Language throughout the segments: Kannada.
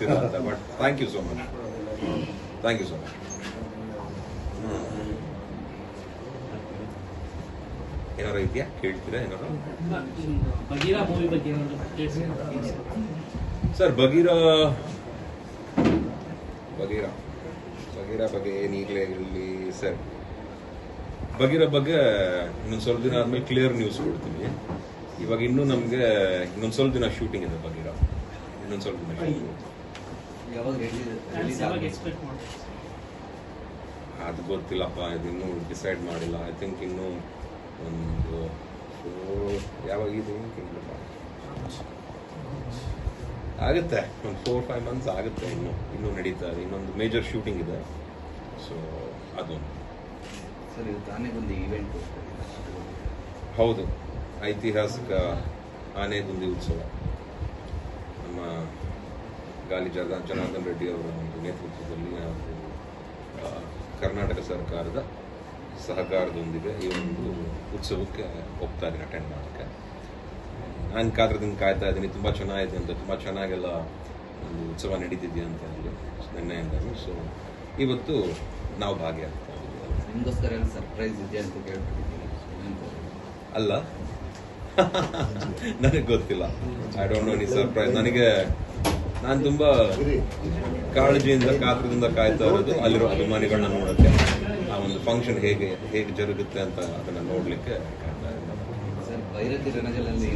ಮಾಡ್ತೀರಾ ಅಂತ. But thank you so much. ಏನಾರು ಇದೆಯಾ, ಕೇಳ್ತೀರಾ ಏನಾರು? ಸರ್ ಬಗೀರಾ ಬಗ್ಗೆ ಏನೀಗಲೇ ಹೇಳಿ ಸರ್. ಬಗೀರಾ ಬಗ್ಗೆ ಇನ್ನೊಂದು ಸ್ವಲ್ಪ ದಿನ ಆದ್ಮೇಲೆ ಕ್ಲಿಯರ್ ನ್ಯೂಸ್ ಕೊಡ್ತೀವಿ. ಇವಾಗ ಇನ್ನೂ ನಮಗೆ ಇನ್ನೊಂದು ಸ್ವಲ್ಪ ದಿನ ಶೂಟಿಂಗ್ ಇದೆ ಬಗೀರಾ. ಇನ್ನೊಂದು ಸ್ವಲ್ಪ ದಿನ ಅದು ಗೊತ್ತಿಲ್ಲಪ್ಪ, ಇದಿನ್ನೂ ಡಿಸೈಡ್ ಮಾಡಿಲ್ಲ. ಐ ಥಿಂಕ್ ಇನ್ನೂ ಒಂದು ಯಾವಾಗ ಇದೆ ಆಗುತ್ತೆ, ಒಂದು 4-5 months ಆಗುತ್ತೆ. ಇನ್ನೂ ನಡೀತಾ ಇದೆ. ಇನ್ನೊಂದು ಮೇಜರ್ ಶೂಟಿಂಗ್ ಇದೆ. ಸೊ ಅದು ಸರ್ ಇವತ್ತು ಆನೆಗುಂದಿ ಈವೆಂಟ್. ಹೌದು, ಐತಿಹಾಸಿಕ ಆನೆಗುಂದಿ ಉತ್ಸವ ನಮ್ಮ ಗಾಲಿ ಜನಾರ್ದನ್ ರೆಡ್ಡಿ ಅವರ ಒಂದು ನೇತೃತ್ವದಲ್ಲಿ ಹಾಗೂ ಕರ್ನಾಟಕ ಸರ್ಕಾರದ ಸಹಕಾರದೊಂದಿಗೆ ಈ ಒಂದು ಉತ್ಸವಕ್ಕೆ ಹೋಗ್ತಾ ಇದ್ದೀನಿ ಅಟೆಂಡ್ ಮಾಡೋಕ್ಕೆ. ನಾನು ಕಾದ್ರದಿಂದ ಕಾಯ್ತಾ ಇದ್ದೀನಿ. ತುಂಬ ಚೆನ್ನಾಗಿದೆ ಅಂತ, ತುಂಬ ಚೆನ್ನಾಗೆಲ್ಲ ಒಂದು ಉತ್ಸವ ನಡೀತಿದೆಯಾ ಅಂತ ಹೇಳಿ ನಿನ್ನೆಯಿಂದಲೂ. ಸೊ ಇವತ್ತು ನಾವು ಭಾಗಿಯಾಗ್ತಾ ಇದ್ದೀವಿ. ನಿಮಗೋಸ್ಕರ ಸರ್ಪ್ರೈಸ್ ಇದೆ ಅಂತ ಕೇಳ್ಬಿಟ್ಟಿದ್ದೀನಿ. ಅಲ್ಲ ನನಗೆ ಗೊತ್ತಿಲ್ಲ. I don't know any surprise. ನಾನು ತುಂಬಾ ಕಾಳಜಿಯಿಂದ ಕಾತ್ರದಿಂದ ಕಾಯ್ತಾ ಇರೋದು ಅಲ್ಲಿರೋ ಅಭಿಮಾನಿಗಳನ್ನ ನೋಡೋಕ್ಕೆ, ಆ ಒಂದು ಫಂಕ್ಷನ್ ಹೇಗೆ ಜರುಗುತ್ತೆ ಅಂತ ಅದನ್ನ ನೋಡ್ಲಿಕ್ಕೆ ಕಾಯ್ತಾ ಸರ್ ಭೈರತಿ ರಣಗಳಲ್ಲಿ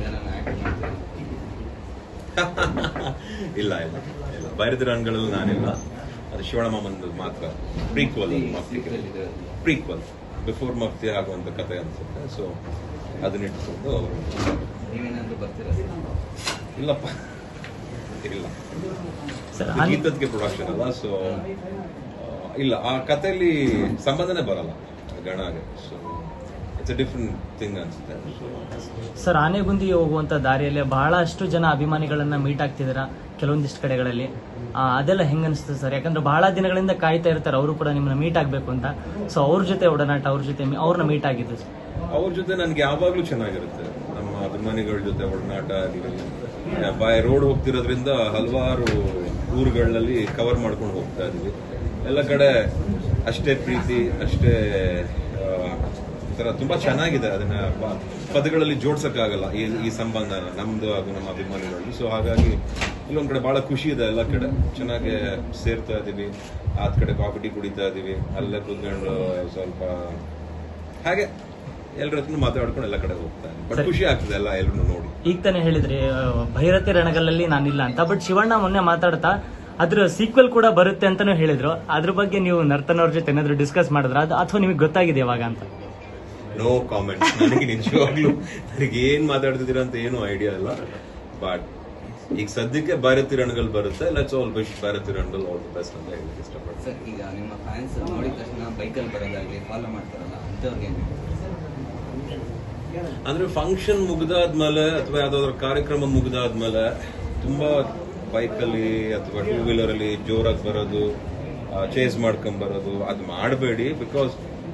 ಇಲ್ಲ ಭೈರತಿ ರಣಗಳಲ್ಲಿ ನಾನಿಲ್ಲ. ಅದು ಶಿವಣ್ಣಮ್ಮಂದು ಮಾತ್ರ ಪ್ರೀಕ್ವಲ್ ಬಿಫೋರ್ ಮಫ್ತಿ ಆಗುವಂತ ಕಥೆ ಅನ್ಸುತ್ತೆ. ಸೊ ಅದನ್ನ ಇಟ್ಕೊಂಡು ಅವರು ನೀವೇನಾದ್ರೂ ಬರ್ತೀರಾ? ಇಲ್ಲಪ್ಪ, ಇಲ್ಲ. ಗೀತದ್ಗೆ ಪ್ರೊಡಕ್ಷನ್ ಅಲ್ಲ. ಸೊ ಇಲ್ಲ, ಆ ಕಥೆಯಲ್ಲಿ ಸಂಬಂಧನೇ ಬರಲ್ಲ ಗಣಗೆ. So it's a different thing ಅನ್ಸುತ್ತೆ. ಸರ್ ಆನೆಗುಂದಿ ಹೋಗುವಂತ ದಾರಿಯಲ್ಲಿ ಬಹಳಷ್ಟು ಜನ ಅಭಿಮಾನಿಗಳನ್ನ ಮೀಟ್ ಆಗ್ತಿದಾರ ಕೆಲವೊಂದಿಷ್ಟು ಕಡೆಗಳಲ್ಲಿ. ಅದೆಲ್ಲ ಹೆಂಗ ಅನಿಸ್ತದೆ ಸರ್? ಯಾಕಂದ್ರೆ ಬಹಳ ದಿನಗಳಿಂದ ಕಾಯ್ತಾ ಇರ್ತಾರೆ ಅವರು ಕೂಡ ನಿಮ್ಮನ್ನ ಮೀಟ್ ಆಗ್ಬೇಕು ಅಂತ. ಸೊ ಅವ್ರ ಜೊತೆ ಒಡನಾಟ, ಅವ್ರನ್ನ ಮೀಟ್ ಆಗಿದ್ದು ಸರ್? ಅವ್ರ ಜೊತೆ ನನ್ಗೆ ಯಾವಾಗ್ಲೂ ಚೆನ್ನಾಗಿರುತ್ತೆ. ನಮ್ಮ ಅಭಿಮಾನಿಗಳ ಜೊತೆ ಒಡನಾಟ. ಬಾಯ್ ರೋಡ್ ಹೋಗ್ತಿರೋದ್ರಿಂದ ಹಲವಾರು ಊರುಗಳಲ್ಲಿ ಕವರ್ ಮಾಡ್ಕೊಂಡು ಹೋಗ್ತಾ ಇದೀವಿ. ಎಲ್ಲ ಕಡೆ ಅಷ್ಟೇ ಪ್ರೀತಿ, ಅಷ್ಟೇ ತುಂಬಾ ಚೆನ್ನಾಗಿದೆ. ಅದನ್ನ ಪದಗಳಲ್ಲಿ ಜೋಡ್ಸಕ್ಕಾಗಲ್ಲ ಈ ಸಂಬಂಧ ನಮ್ದು ಹಾಗೂ ನಮ್ಮ ಅಭಿಮಾನಿಗಳು. ಸೊ ಹಾಗಾಗಿ ಇಲ್ಲೊಂದ್ ಕಡೆ ಬಹಳ ಖುಷಿ ಇದೆ. ಎಲ್ಲ ಕಡೆ ಚೆನ್ನಾಗಿ ಸೇರ್ತಾ ಇದೀವಿ. ಆದ್ ಕಡೆ ಕಾಫಿ ಟೀ ಕುಡಿತಾ ಇದೀವಿ. ಅಲ್ಲೇ ಕೂತ್ಕೊಂಡು ಸ್ವಲ್ಪ ಹಾಗೆ ಎಲ್ಲರ ಹತ್ರ ಮಾತಾಡ್ಕೊಂಡು ಎಲ್ಲ ಕಡೆ ಹೋಗ್ತಾ ಇದೆ. ಬಟ್ ಖುಷಿ ಆಗ್ತದೆ ಎಲ್ಲ ಎಲ್ಲರೂ ನೋಡಿ. ಈಗ ತಾನೇ ಹೇಳಿದ್ರಿ ಭೈರತಿ ರಣಗಲ್ಲಲ್ಲಿ ನಾನಿಲ್ಲ ಅಂತ. ಬಟ್ ಶಿವಣ್ಣ ಮೊನ್ನೆ ಮಾತಾಡ್ತಾ ಅದ್ರ ಸೀಕ್ವೆಲ್ ಕೂಡ ಬರುತ್ತೆ ಅಂತಾನು ಹೇಳಿದ್ರು. ಅದ್ರ ಬಗ್ಗೆ ನೀವು ನರ್ತನ್ ಅವ್ರ ಜೊತೆ ಏನಾದ್ರು ಡಿಸ್ಕಸ್ ಮಾಡಿದ್ರ ಅಥವಾ ನಿಮಗೆ ಗೊತ್ತಾಗಿದೆ ಯಾವಾಗ ಅಂತ? No comment. ನನಗೆ ನಿಜವಾಗ್ಲೂ ಏನ್ ಮಾತಾಡ್ತಿದ್ದೀರಾ ಅಂತ ಏನು ಐಡಿಯಾ ಇಲ್ಲ. ಬಟ್ ಈಗ ಸದ್ಯಕ್ಕೆ ಭೈರತಿ ರಣಗಲ್ ಬರುತ್ತೆ. Let's all wish Bhairathi Ranagal all the best ಅಂತ ಹೇಳಕ್ಕೆ ಇಷ್ಟಪಡ್ತೀನಿ. ಸರ್ ಈಗ ನಿಮ್ಮ ಫ್ಯಾನ್ಸ್ ನೋಡಿದ ತಕ್ಷಣ ಬೈಕಲ್ಲಿ ಬರೋದಾಗ್ಲಿ ಫಾಲೋ ಮಾಡ್ತಾರಲ್ಲ ಅಂತವ್ರಿಗೆ ಅಂದ್ರೆ ಫಂಕ್ಷನ್ ಮುಗಿದಾದ್ಮೇಲೆ ಅಥವಾ ಯಾವ್ದಾದ್ರು ಕಾರ್ಯಕ್ರಮ ಮುಗಿದಾದ್ಮೇಲೆ ತುಂಬಾ ಬೈಕಲ್ಲಿ ಅಥವಾ ಟೂ ವೀಲರ್ ಅಲ್ಲಿ ಜೋರಾಗಿ ಬರೋದು, ಚೇಸ್ ಮಾಡ್ಕೊಂಡ್ ಬರೋದು ಅದು ಮಾಡಬೇಡಿ. ಬಿಕಾಸ್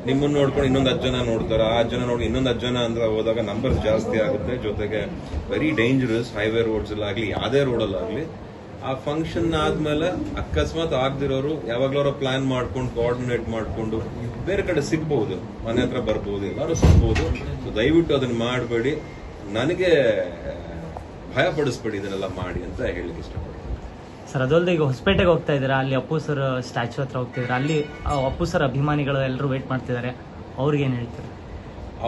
ನಿಮ್ಮನ್ನ ನೋಡ್ಕೊಂಡು ಇನ್ನೊಂದು 10 ಜನ ನೋಡ್ತಾರೆ. ಆ ಜನ ನೋಡಿ ಇನ್ನೊಂದು 10 ಜನ ಅಂದ್ರೆ ಹೋದಾಗ ನಂಬರ್ ಜಾಸ್ತಿ ಆಗುತ್ತೆ. ಜೊತೆಗೆ ವೆರಿ ಡೇಂಜರಸ್. ಹೈವೇ ರೋಡ್ಸ್ ಅಲ್ಲಾಗ್ಲಿ ಯಾವ್ದೇ ರೋಡಲ್ಲಾಗ್ಲಿ ಆ ಫಂಕ್ಷನ್ ಆದ್ಮೇಲೆ ಅಕಸ್ಮಾತ್ ಆಗದಿರೋರು ಯಾವಾಗ್ಲೂ ಪ್ಲಾನ್ ಮಾಡ್ಕೊಂಡು ಕೋಆರ್ಡಿನೇಟ್ ಮಾಡ್ಕೊಂಡು ಬೇರೆ ಕಡೆ ಸಿಗ್ಬಹುದು, ಮನೆ ಹತ್ರ ಬರ್ಬೋದು, ಎಲ್ಲರೂ ಸಿಗ್ಬಹುದು. ಸೊ ದಯವಿಟ್ಟು ಅದನ್ನ ಮಾಡಬೇಡಿ. ನನಗೆ ಭಯ ಪಡಿಸ್ಬೇಡಿ ಇದನ್ನೆಲ್ಲ ಮಾಡಿ ಅಂತ ಹೇಳಲಿಕ್ಕೆ ಇಷ್ಟಪಡ್ತೀನಿ. ಸರ್ ಅದಲ್ದೆ ಈಗ ಹೊಸಪೇಟೆಗೆ ಹೋಗ್ತಾ ಇದ್ದೀರಾ, ಅಲ್ಲಿ ಅಪ್ಪು ಸರ್ ಸ್ಟ್ಯಾಚು ಹತ್ರ ಹೋಗ್ತಿದ್ದೀರಾ. ಅಲ್ಲಿ ಅಪ್ಪು ಸರ್ ಅಭಿಮಾನಿಗಳು ಎಲ್ಲರೂ ವೇಟ್ ಮಾಡ್ತಿದ್ದಾರೆ. ಅವ್ರಿಗೆ ಏನ್ ಹೇಳ್ತಾರೆ?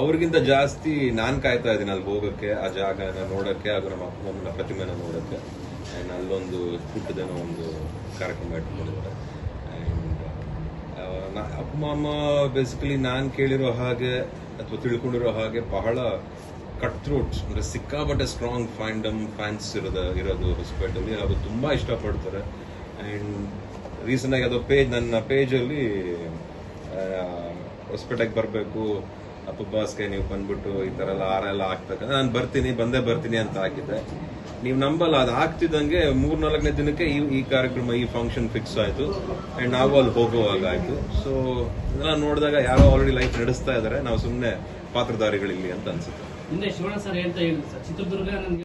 ಅವ್ರಿಗಿಂತ ಜಾಸ್ತಿ ನಾನ್ ಕಾಯ್ತಾ ಇದ್ದೀನಿ ಅಲ್ಲಿ ಹೋಗಕ್ಕೆ, ಆ ಜಾಗನ ನೋಡಕ್ಕೆ ಹಾಗೂ ನಮ್ಮ ಅಪ್ಪನ ಪ್ರತಿಮೆನ ನೋಡಕ್ಕೆ. ಅಂಡ್ ಅಲ್ಲೊಂದು ಪುಟ್ಟದೇನೋ ಒಂದು ಕಾರ್ಯಕ್ರಮ ಇಟ್ಕೊಂಡಿದ್ದಾರೆ. ಅಂಡ್ ಅಪ್ಪ ಅಮ್ಮ ಬೇಸಿಕಲಿ ನಾನ್ ಕೇಳಿರೋ ಹಾಗೆ ಅಥವಾ ತಿಳ್ಕೊಂಡಿರೋ ಹಾಗೆ ಬಹಳ ಕಟ್ ಥ್ರೋಟ್ಸ್, ಅಂದ್ರೆ ಸಿಕ್ಕಾಪಟ್ಟೆ ಸ್ಟ್ರಾಂಗ್ ಫ್ಯಾನ್ಸ್ ಇರೋದು ಹೊಸಪೇಟೆಯಲ್ಲಿ. ಹಾಗೂ ತುಂಬಾ ಇಷ್ಟಪಡ್ತಾರೆ. ಅಂಡ್ ರೀಸೆಂಟ್ ಆಗಿ ಅದು ನನ್ನ ಪೇಜಲ್ಲಿ ಹೊಸಪೇಟೆಗೆ ಬರಬೇಕು ಅಪ್ಪ ಬಾಸ್ಗೆ ನೀವು ಬಂದ್ಬಿಟ್ಟು ಈ ತರ ಎಲ್ಲ ಎಲ್ಲ ಹಾಕ್ಬೇಕಂದ್ರೆ ನಾನು ಬಂದೇ ಬರ್ತೀನಿ ಅಂತ ಹಾಕಿದ್ದೆ. ನೀವು ನಂಬಲ್ಲ, ಅದು ಆಗ್ತಿದ್ದಂಗೆ 3-4ನೇ ದಿನಕ್ಕೆ ಈ ಕಾರ್ಯಕ್ರಮ, ಈ ಫಂಕ್ಷನ್ ಫಿಕ್ಸ್ ಆಯ್ತು. ಅಂಡ್ ನಾವು ಅಲ್ಲಿ ಹೋಗುವಾಗ ಆಯ್ತು. ಸೊ ಇದೆಲ್ಲ ನೋಡಿದಾಗ ಯಾರೋ ಆಲ್ರೆಡಿ ಲೈಫ್ ನಡೆಸ್ತಾ ಇದಾರೆ, ನಾವು ಸುಮ್ಮನೆ ಪಾತ್ರಧಾರಿಗಳಿಲ್ಲಿ ಅಂತ ಅನ್ಸುತ್ತೆ. ಹಿಂದೆ ಶಿವಣ್ಣ ಸರ್ ಹೇಳ್ತಾ ಹೇಳಿದ್ರು ಸರ್, ಚಿತ್ರದುರ್ಗ